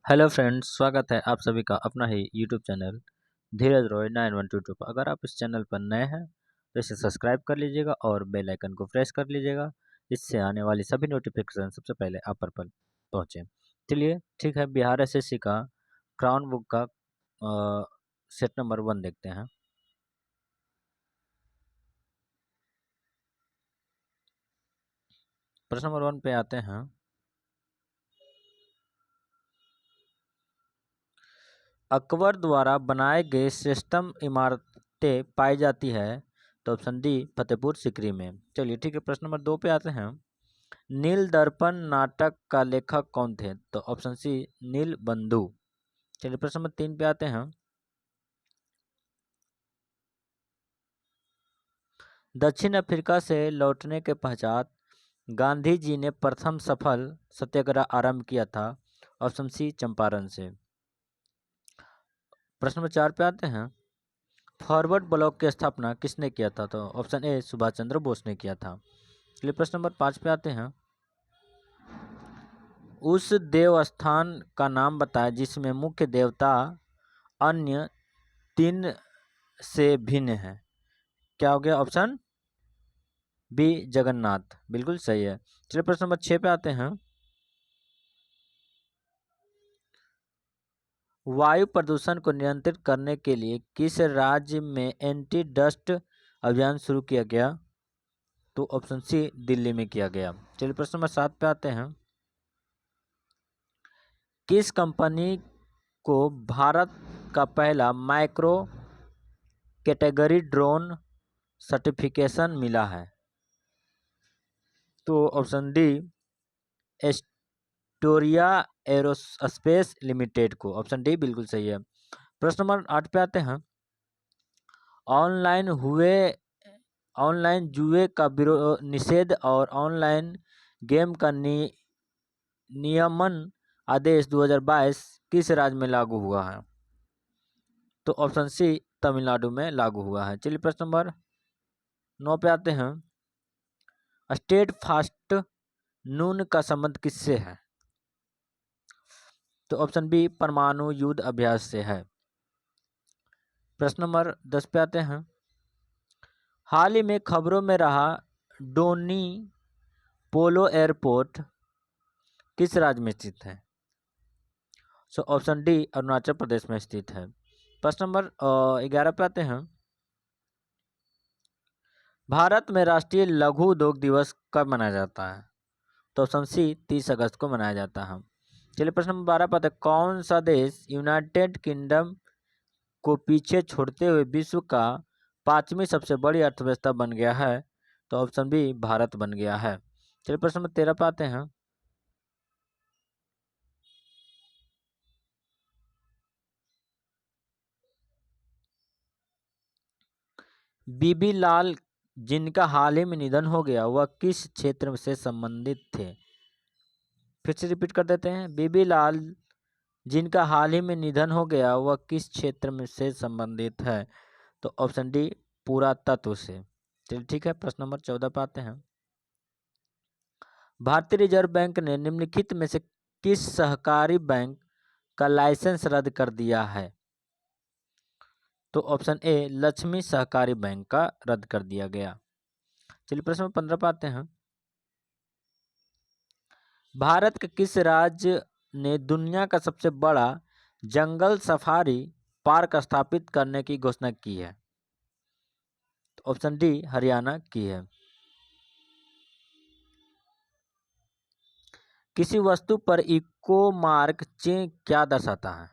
Hello friends, स्वागत है आप सभी का अपना ही यूट्यूब चैनल धीरज रॉय 9122 पर। अगर आप इस चैनल पर नए हैं तो इसे सब्सक्राइब कर लीजिएगा और बेल आइकन को प्रेस कर लीजिएगा। इससे आने वाली सभी नोटिफिकेशन सबसे पहले आप पर पहुँचे। चलिए ठीक है, बिहार एसएससी का क्राउन बुक का सेट नंबर 1 देखते हैं। प्रश्न नंबर 1 पे आते हैं। अकबर द्वारा बनाए गए श्रेष्ठतम इमारतें पाई जाती है, तो ऑप्शन डी फतेहपुर सीकरी में। चलिए ठीक है, प्रश्न नंबर 2 पे आते हैं। नील दर्पण नाटक का लेखक कौन थे, तो ऑप्शन सी नील बंधु। चलिए प्रश्न नंबर 3 पे आते हैं। दक्षिण अफ्रीका से लौटने के पश्चात गांधी जी ने प्रथम सफल सत्याग्रह आरंभ किया था, ऑप्शन सी चंपारण से। प्रश्न नंबर 4 पे आते हैं। फॉरवर्ड ब्लॉक की स्थापना किसने किया था, तो ऑप्शन ए सुभाष चंद्र बोस ने किया था। चलिए प्रश्न नंबर 5 पे आते हैं। उस देवस्थान का नाम बताएं जिसमें मुख्य देवता अन्य 3 से भिन्न है। क्या हो गया? ऑप्शन बी जगन्नाथ, बिल्कुल सही है। चलिए प्रश्न नंबर 6 पे आते हैं। वायु प्रदूषण को नियंत्रित करने के लिए किस राज्य में एंटी डस्ट अभियान शुरू किया गया, तो ऑप्शन सी दिल्ली में किया गया। चलिए प्रश्न नंबर 7 पे आते हैं। किस कंपनी को भारत का पहला माइक्रो कैटेगरी ड्रोन सर्टिफिकेशन मिला है, तो option D Astoria aerospace limited को। ऑप्शन डी बिल्कुल सही है। प्रश्न नंबर 8 पे आते हैं। ऑनलाइन जुए का निषेध और ऑनलाइन गेम का नियमन आदेश 2022 किस राज्य में लागू हुआ है, तो ऑप्शन सी तमिलनाडु में लागू हुआ है। चलिए प्रश्न नंबर 9 पे आते हैं। स्टेट फास्ट नून का संबंध किससे है, तो ऑप्शन बी परमाणु युद्ध अभ्यास से है। प्रश्न नंबर 10 पे आते हैं। हाल ही में खबरों में रहा डोनी पोलो एयरपोर्ट किस राज्य में स्थित है, so option D Arunachal Pradesh में स्थित है। प्रश्न नंबर 11 पे आते हैं। भारत में राष्ट्रीय लघु उद्योग दिवस कब मनाया जाता है, तो ऑप्शन सी 30 अगस्त को मनाया जाता है। चलिए प्रश्न नंबर 12 पर कौन सा देश यूनाइटेड किंगडम को पीछे छोड़ते हुए विश्व का 5वीं सबसे बड़ी अर्थव्यवस्था बन गया है, तो ऑप्शन बी भारत बन गया है। चलिए प्रश्न नंबर 13 पर आते हैं। बीबी लाल जिनका हाल ही में निधन हो गया वह किस क्षेत्र से संबंधित थे, फिर से रिपीट कर देते हैं। बीबी लाल जिनका हाल ही में निधन हो गया वह किस क्षेत्र में से संबंधित है, तो ऑप्शन डी पुरातत्व से। चलिए ठीक है, प्रश्न नंबर 14 पे आते हैं। भारतीय रिजर्व बैंक ने निम्नलिखित में से किस सहकारी बैंक का लाइसेंस रद्द कर दिया है, तो ऑप्शन ए लक्ष्मी सहकारी बैंक का रद्द कर दिया गया। चलिए प्रश्न नंबर 15 पे आते हैं। भारत के किस राज्य ने दुनिया का सबसे बड़ा जंगल सफारी पार्क स्थापित करने की घोषणा की है, तो ऑप्शन डी हरियाणा की है। किसी वस्तु पर इको मार्क चिन्ह क्या दर्शाता है,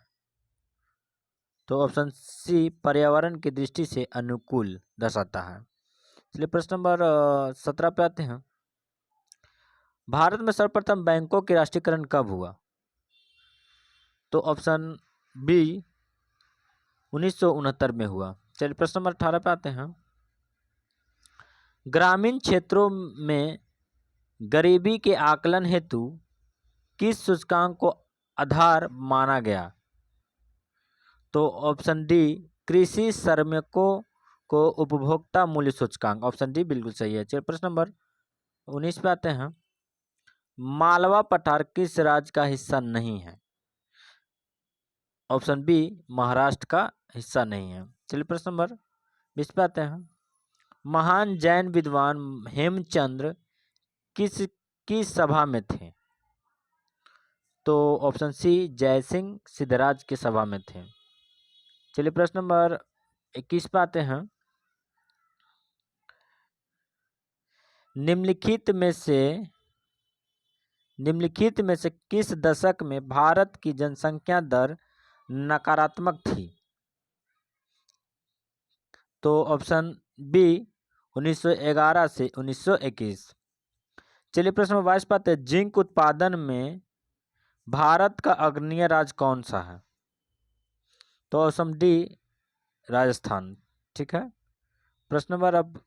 तो ऑप्शन सी पर्यावरण की दृष्टि से अनुकूल दर्शाता है। चलिए प्रश्न नंबर 17 पे आते हैं। भारत में सर्वप्रथम बैंकों के राष्ट्रीयकरण कब हुआ, तो ऑप्शन बी 1969 में हुआ। चलिए प्रश्न नंबर 18 पे आते हैं। ग्रामीण क्षेत्रों में गरीबी के आकलन हेतु किस सूचकांक को आधार माना गया, तो ऑप्शन डी कृषि श्रमिकों को उपभोक्ता मूल्य सूचकांक। ऑप्शन डी बिल्कुल सही है। चलिए प्रश्न नंबर 19 पे आते हैं। मालवा पठार किस राज्य का हिस्सा नहीं है, ऑप्शन बी महाराष्ट्र का हिस्सा नहीं है। चलिए प्रश्न नंबर 20 पे आते हैं। महान जैन विद्वान हेमचंद्र किस सभा में थे? तो ऑप्शन सी जयसिंह सिद्धराज की सभा में थे। चलिए प्रश्न नंबर 21 पे आते हैं। निम्नलिखित में से किस दशक में भारत की जनसंख्या दर नकारात्मक थी? तो ऑप्शन बी 1911 से 1921। चलिए प्रश्न नंबर 22 पाते हैं। जिंक उत्पादन में भारत का अग्रणीय राज्य कौन सा है? तो ऑप्शन डी राजस्थान। ठीक है। प्रश्न नंबर अब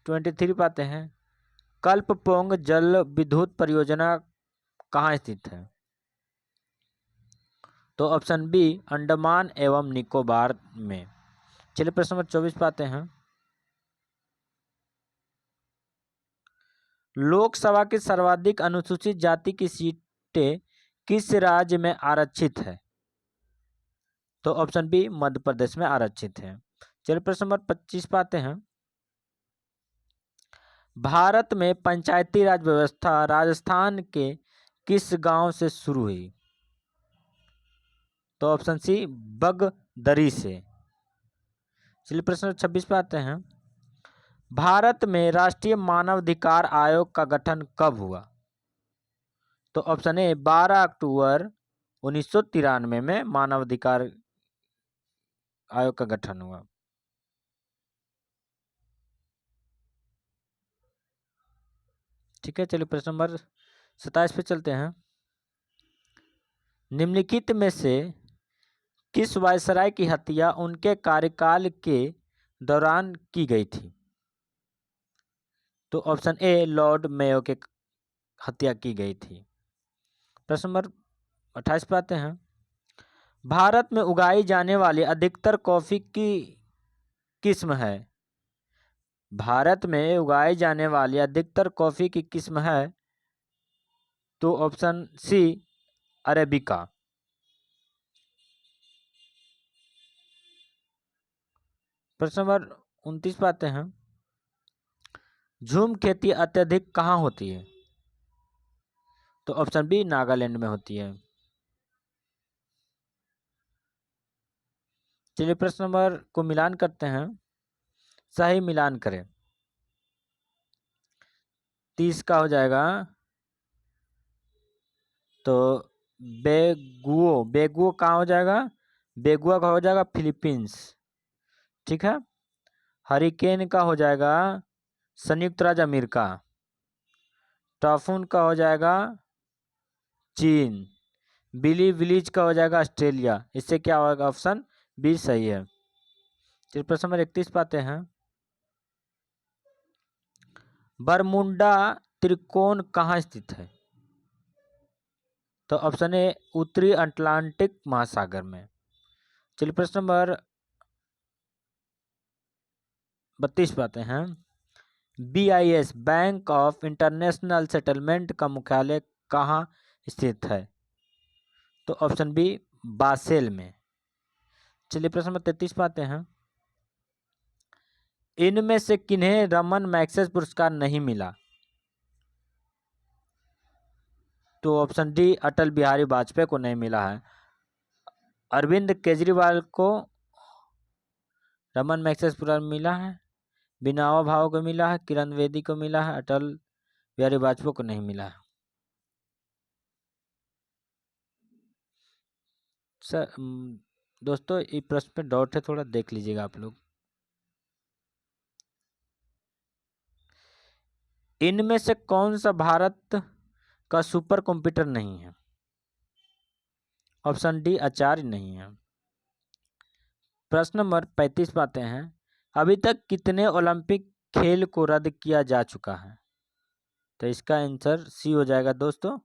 23 पाते हैं। कल्पपोंग जल विद्युत परियोजना कहाँ स्थित है? तो ऑप्शन बी अंडमान एवं निकोबार में। चलिए प्रश्न नंबर 24 पाते हैं। लोकसभा की सर्वाधिक अनुसूचित जाति की सीटें किस राज्य में आरक्षित है? तो ऑप्शन बी मध्य प्रदेश में आरक्षित है। चलिए प्रश्न नंबर 25 पाते हैं। भारत में पंचायती राज व्यवस्था राजस्थान के किस गांव से शुरू हुई? तो ऑप्शन सी बगदरी से। चलिए प्रश्न 26 पे आते हैं। भारत में राष्ट्रीय मानवाधिकार आयोग का गठन कब हुआ? तो ऑप्शन ए 12 अक्टूबर 1993 में मानवाधिकार आयोग का गठन हुआ। ठीक है। चलिए प्रश्न नंबर 27 पे चलते हैं। निम्नलिखित में से किस वायसराय की हत्या उनके कार्यकाल के दौरान की गई थी? तो ऑप्शन ए लॉर्ड मेयो के हत्या की गई थी। प्रश्न नंबर 28 पे आते हैं। भारत में उगाई जाने वाली अधिकतर कॉफी की किस्म है? भारत में उगाई जाने वाली अधिकतर कॉफी की किस्म है? तो ऑप्शन सी अरेबिका। प्रश्न नंबर 29 पे आते हैं। झूम खेती अत्यधिक कहाँ होती है? तो ऑप्शन बी नागालैंड में होती है। चलिए प्रश्न नंबर को मिलान करते हैं। सही मिलान करें। 30 का हो जाएगा तो बेगुओ कहाँ हो जाएगा? बेगुआ का हो जाएगा फिलीपींस। ठीक है। हरिकेन का हो जाएगा संयुक्त राज्य अमेरिका। टाफून का हो जाएगा चीन। बिली विलीज का हो जाएगा ऑस्ट्रेलिया। इससे क्या होगा? ऑप्शन बी सही है। चलिए प्रश्न नंबर 31 पाते हैं। बरमुंडा त्रिकोण कहाँ स्थित है? तो ऑप्शन ए उत्तरी अटलांटिक महासागर में। चलिए प्रश्न नंबर 32 पाते हैं। BIS bank of international settlement का मुख्यालय कहाँ स्थित है? तो ऑप्शन बी बासेल में। चलिए प्रश्न नंबर 33 पाते हैं। इनमें से किन्हें रमन मैग्सेसे पुरस्कार नहीं मिला? तो ऑप्शन डी अटल बिहारी वाजपेयी को नहीं मिला है। अरविंद केजरीवाल को रमन मैग्सेसे पुरस्कार मिला है, बिनावा भावे को मिला है, किरण बेदी को मिला है, अटल बिहारी वाजपेयी को नहीं मिला है। सर दोस्तों इस प्रश्न पे डाउट है, थोड़ा देख लीजिएगा आप लोग। इनमें से कौन सा भारत का सुपर कंप्यूटर नहीं है? ऑप्शन डी आचार्य नहीं है। प्रश्न नंबर 35 पाते हैं। अभी तक कितने ओलंपिक खेल को रद्द किया जा चुका है? तो इसका आंसर सी हो जाएगा दोस्तों।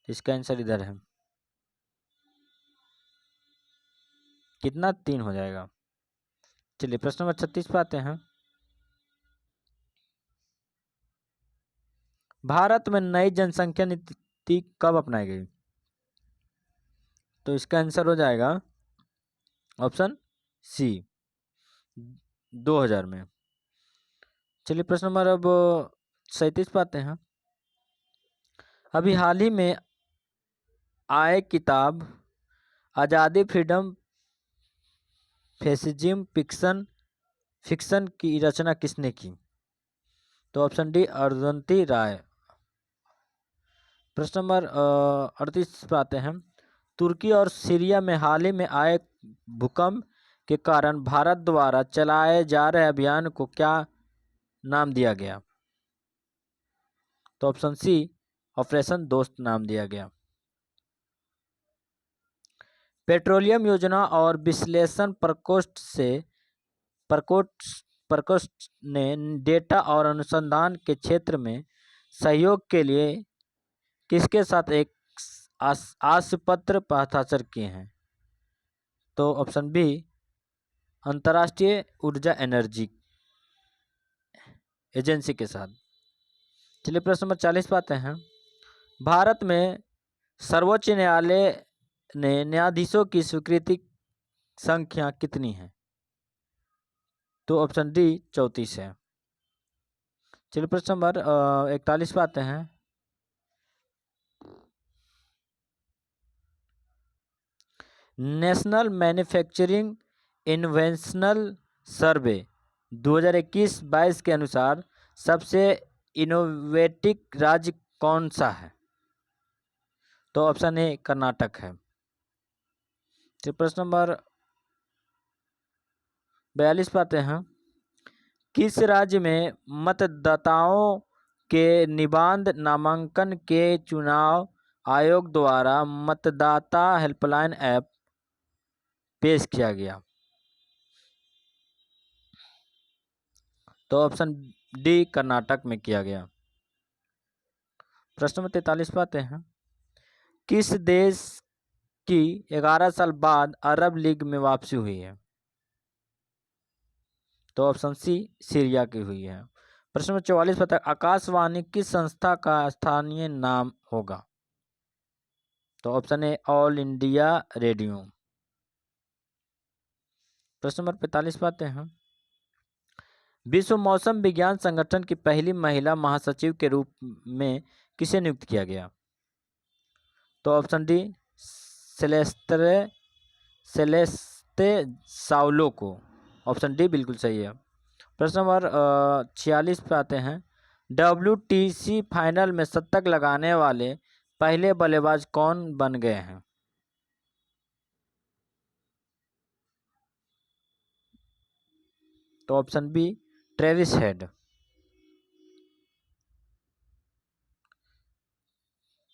इसका आंसर इधर है। कितना? 3 हो जाएगा। चलिए प्रश्न नंबर 36 पे आते हैं। भारत में नई जनसंख्या नीति कब अपनाई गई? तो इसका आंसर हो जाएगा ऑप्शन सी 2000 में। चलिए प्रश्न नंबर अब 37 पे आते हैं। अभी हाल ही में आए किताब आज़ादी फ्रीडम फैसिज्म फिक्शन की रचना किसने की? तो ऑप्शन डी अरुंधति राय। प्रश्न नंबर 38 पे आते हैं। तुर्की और सीरिया में हाल ही में आए भूकंप के कारण भारत द्वारा चलाए जा रहे अभियान को क्या नाम दिया गया? तो ऑप्शन सी ऑपरेशन दोस्त नाम दिया गया। पेट्रोलियम योजना और विश्लेषण प्रकोष्ठ ने डेटा और अनुसंधान के क्षेत्र में सहयोग के लिए किसके साथ एक आशपत्र पर हस्ताक्षर किए हैं? तो ऑप्शन बी अंतर्राष्ट्रीय ऊर्जा एनर्जी एजेंसी के साथ। चलिए प्रश्न नंबर 40 पे आते हैं। भारत में सर्वोच्च न्यायालय ने न्यायाधीशों की स्वीकृति संख्या कितनी है? तो ऑप्शन डी 34 है। चलिए प्रश्न नंबर 41 पे आते हैं। नेशनल मैन्युफैक्चरिंग इन्वेंशनल सर्वे 2021-22 के अनुसार सबसे इनोवेटिव राज्य कौन सा है? तो ऑप्शन ए कर्नाटक है। तो प्रश्न नंबर 42 पे आते हैं। किस राज्य में मतदाताओं के निबंध नामांकन के चुनाव आयोग द्वारा मतदाता हेल्पलाइन ऐप पेश किया गया? तो ऑप्शन डी कर्नाटक में किया गया। प्रश्न नंबर 43 पे आते हैं। किस देश की 11 साल बाद अरब लीग में वापसी हुई है? तो ऑप्शन सी सीरिया की हुई है। प्रश्न नंबर 44 पे आकाशवाणी किस संस्था का स्थानीय नाम होगा? तो option A all India radio. प्रश्न नंबर 45 पे आते हैं। विश्व मौसम विज्ञान संगठन की पहली महिला महासचिव के रूप में किसे नियुक्त किया गया? तो ऑप्शन डी सेलेस्ते साउलो को। ऑप्शन डी बिल्कुल सही है। प्रश्न नंबर 46 पे आते हैं। WTC फाइनल में शतक लगाने वाले पहले बल्लेबाज कौन बन गए हैं? तो ऑप्शन बी ट्रेविस हेड।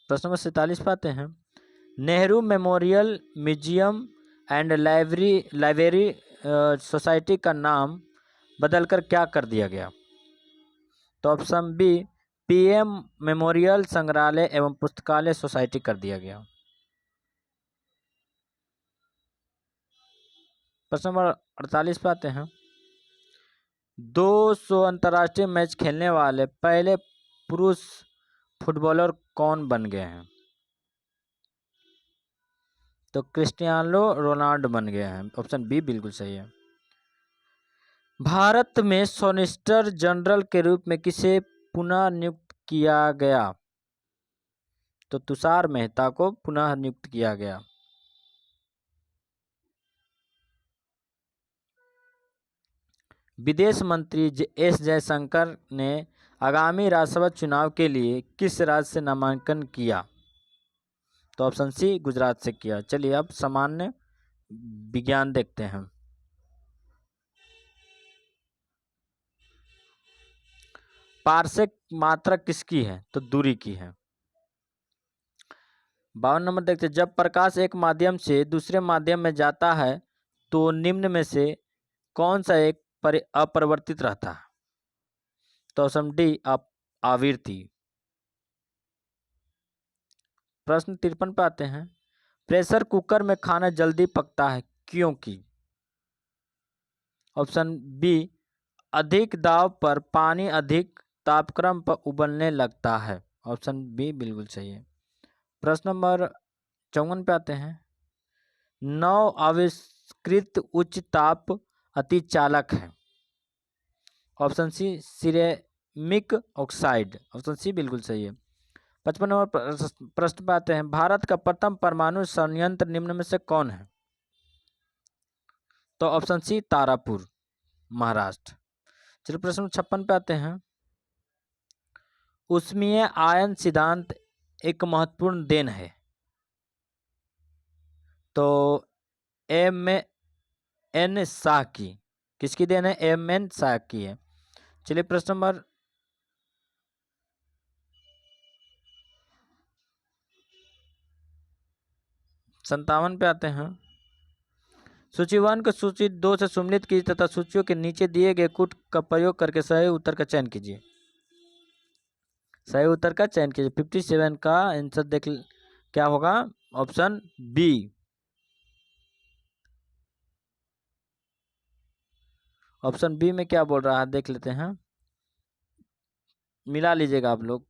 प्रश्न नंबर 47 पे आते हैं। Nehru memorial museum and library society का नाम बदलकर क्या कर दिया गया? तो ऑप्शन बी PM मेमोरियल संग्रहालय एवं पुस्तकालय सोसाइटी कर दिया गया। प्रश्न नंबर 48 पे आते हैं। 200 अंतर्राष्ट्रीय मैच खेलने वाले पहले पुरुष फुटबॉलर कौन बन गए हैं? तो क्रिस्टियानो रोनाल्डो बन गए हैं। ऑप्शन बी बिल्कुल सही है। भारत में सॉलिसिटर जनरल के रूप में किसे पुनः नियुक्त किया गया? तो तुषार मेहता को पुनः नियुक्त किया गया। विदेश मंत्री एस जयशंकर ने आगामी राज्यसभा चुनाव के लिए किस राज्य से नामांकन किया? तो ऑप्शन सी गुजरात से किया। चलिए अब सामान्य विज्ञान देखते हैं। पार्सेक मात्रा किसकी है? तो दूरी की है। 52 नंबर देखते हैं। जब प्रकाश एक माध्यम से दूसरे माध्यम में जाता है तो निम्न में से कौन सा एक अपरिवर्तित रहता है? तो ऑप्शन डी आवृत्ति। प्रश्न 53 पे आते हैं। प्रेशर कुकर में खाना जल्दी पकता है क्योंकि? ऑप्शन बी अधिक दाब पर पानी अधिक तापक्रम पर उबलने लगता है। ऑप्शन बी बिल्कुल सही है। प्रश्न नंबर 54 पे आते हैं। 9 अपकृत उच्च ताप अतिचालक है? Option C ceramic oxide. Option C बिल्कुल सही है। 55 नंबर प्रश्न पे आते हैं। भारत का प्रथम परमाणु संयंत्र निम्न में से कौन है? तो ऑप्शन सी तारापुर, महाराष्ट्र। चलिए प्रश्न 56 पे आते हैं। ऊष्मीय आयन सिद्धांत एक महत्वपूर्ण देन है। तो एम.एन. शाह की, किसकी देन है? एम.एन. शाह की है। चलिए प्रश्न नंबर 57 पे आते हैं। सूची 1 को सूची 2 से सम्मिलित कीजिए तथा सूचियों के नीचे दिए गए कूट का प्रयोग करके सही उत्तर का चयन कीजिए। सही उत्तर का चयन कीजिए। 57 का आंसर देख क्या होगा? Option B. ऑप्शन बी में क्या बोल रहा है देख लेते हैं, मिला लीजिएगा आप लोग।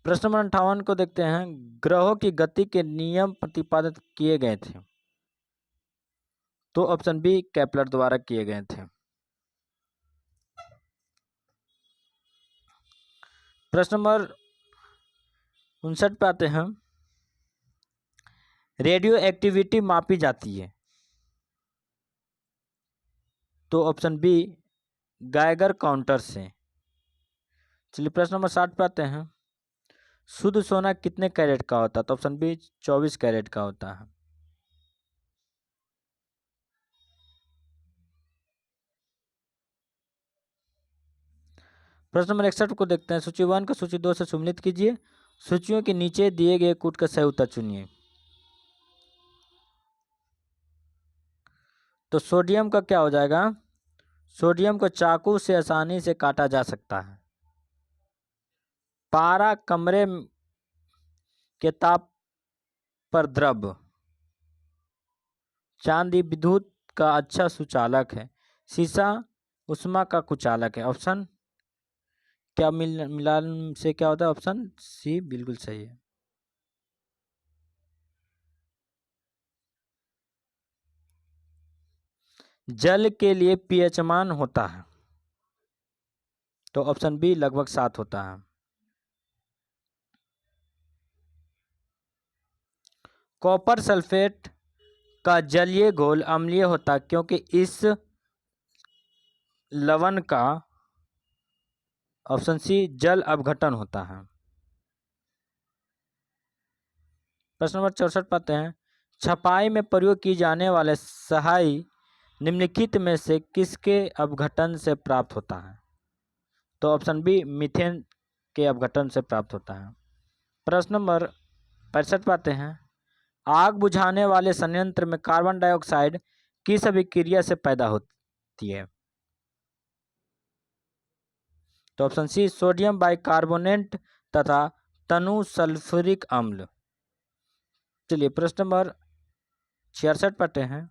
प्रश्न नंबर 58 को देखते हैं। ग्रहों की गति के नियम प्रतिपादित किए गए थे। तो ऑप्शन बी केपलर द्वारा किए गए थे। प्रश्न नंबर 59 पे आते हैं। रेडियो एक्टिविटी मापी जाती है। तो ऑप्शन बी गाइगर काउंटर से। चलिए प्रश्न नंबर 60 पे आते हैं। शुद्ध सोना कितने कैरेट का होता है? तो ऑप्शन बी 24 कैरेट का होता है। प्रश्न नंबर 61 को देखते हैं। सूची 1 को सूची 2 से सम्मिलित कीजिए। सूचियों के नीचे दिए गए कूट का सही उत्तर चुनिए। तो सोडियम का क्या हो जाएगा? सोडियम को चाकू से आसानी से काटा जा सकता है। पारा कमरे के ताप पर द्रव। चांदी विद्युत का अच्छा सुचालक है। शीशा उष्मा का कुचालक है। ऑप्शन क्या मिलान से क्या होता है? ऑप्शन सी बिल्कुल सही है। जल के लिए पीएच मान होता है। तो ऑप्शन बी लगभग 7 होता है। कॉपर सल्फेट का जलीय घोल अम्लीय होता है क्योंकि इस लवण का, ऑप्शन सी, जल अपघटन होता है। प्रश्न नंबर 64 पाते हैं। छपाई में प्रयोग की जाने वाले स्याही निम्नलिखित में से किसके अपघटन से प्राप्त होता है? तो ऑप्शन बी मीथेन के अपघटन से प्राप्त होता है। प्रश्न नंबर 65 पाते हैं। आग बुझाने वाले संयंत्र में कार्बन डाइऑक्साइड किस अभिक्रिया से पैदा होती है? तो ऑप्शन सी सोडियम बाइकार्बोनेट तथा तनु सल्फ्यूरिक अम्ल। चलिए प्रश्न नंबर 66 पढ़ते हैं।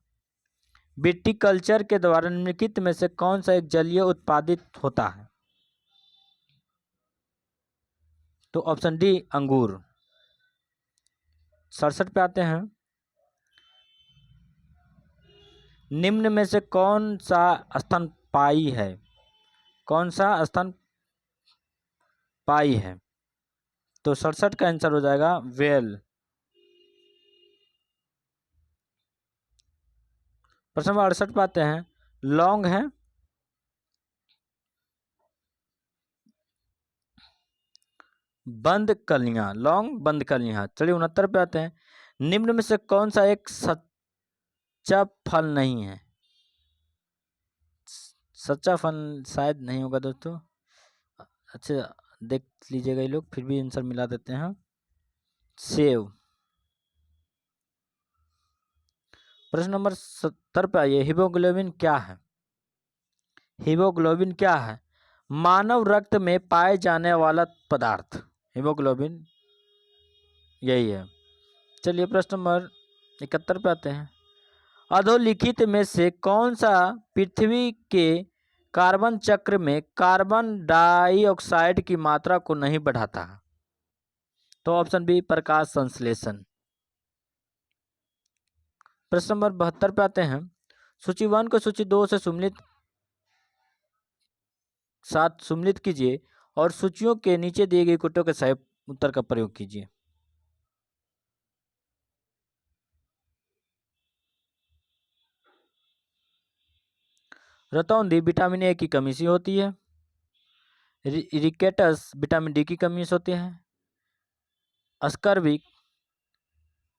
विटिकल्चर के द्वारा निम्नलिखित में से कौन सा एक जलीय उत्पादित होता है? तो ऑप्शन डी अंगूर। 67 पे आते हैं। निम्न में से कौन सा स्तनपायी है? कौन सा स्तनपायी है? तो 67 का आंसर हो जाएगा व्हेल। प्रश्न नंबर 68 पे आते हैं। लौंग है बंद कलियां, लौंग बंद कलियां। चलिए 69 पे आते हैं। निम्न में से कौन सा एक सच्चा फल नहीं है? सच्चा फल शायद नहीं होगा दोस्तों। अच्छा देख लीजिएगा ये लोग, फिर भी आंसर मिला देते हैं। सेव। प्रश्न नंबर 70 पे आइए। हीमोग्लोबिन क्या है? हीमोग्लोबिन क्या है? मानव रक्त में पाए जाने वाला पदार्थ हीमोग्लोबिन यही है। चलिए प्रश्न नंबर 71 पे आते हैं। अधोलिखित में से कौन सा पृथ्वी के कार्बन चक्र में कार्बन डाइऑक्साइड की मात्रा को नहीं बढ़ाता? तो ऑप्शन बी प्रकाश संश्लेषण। प्रश्न नंबर 72 पे आते हैं। सूची 1 को सूची 2 से सम्मिलित कीजिए और सूचियों के नीचे दिए गए कुटों के सही उत्तर का प्रयोग कीजिए। रतौंधी विटामिन ए की कमी से होती है। रिकेटस विटामिन डी की कमी से होती है। अस्कर्बिक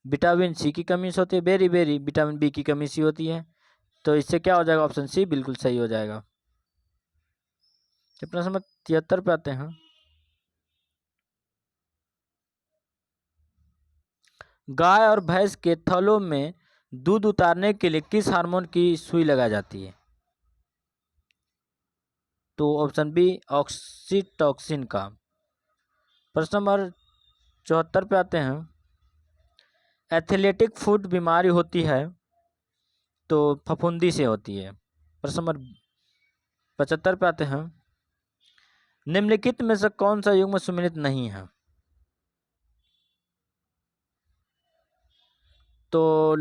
विटामिन सी की कमी से होती है। बेरी बेरी विटामिन बी की कमी से होती है। तो इससे क्या हो जाएगा? ऑप्शन सी बिल्कुल सही हो जाएगा। प्रश्न नंबर 73 पे आते हैं। गाय और भैंस के थनों में दूध उतारने के लिए किस हार्मोन की सुई लगाई जाती है? तो ऑप्शन बी ऑक्सीटॉसिन का। प्रश्न नंबर 74 पे आते हैं। एथलेटिक फुट बीमारी होती है तो फफूंदी से होती है। प्रश्न नंबर 75 पे आते हैं। निम्नलिखित में से कौन सा युग्म सम्मिलित नहीं है? तो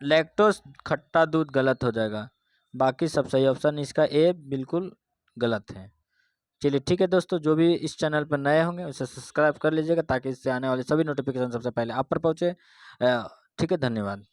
लैक्टोज खट्टा दूध गलत हो जाएगा। बाकी सब सही। ऑप्शन इसका ए बिल्कुल गलत है। चलिए ठीक है दोस्तों, जो भी इस चैनल पर नए होंगे उसे सब्सक्राइब कर लीजिएगा ताकि इससे आने वाले सभी नोटिफिकेशन सबसे पहले आप पर पहुंचे। ठीक है, धन्यवाद।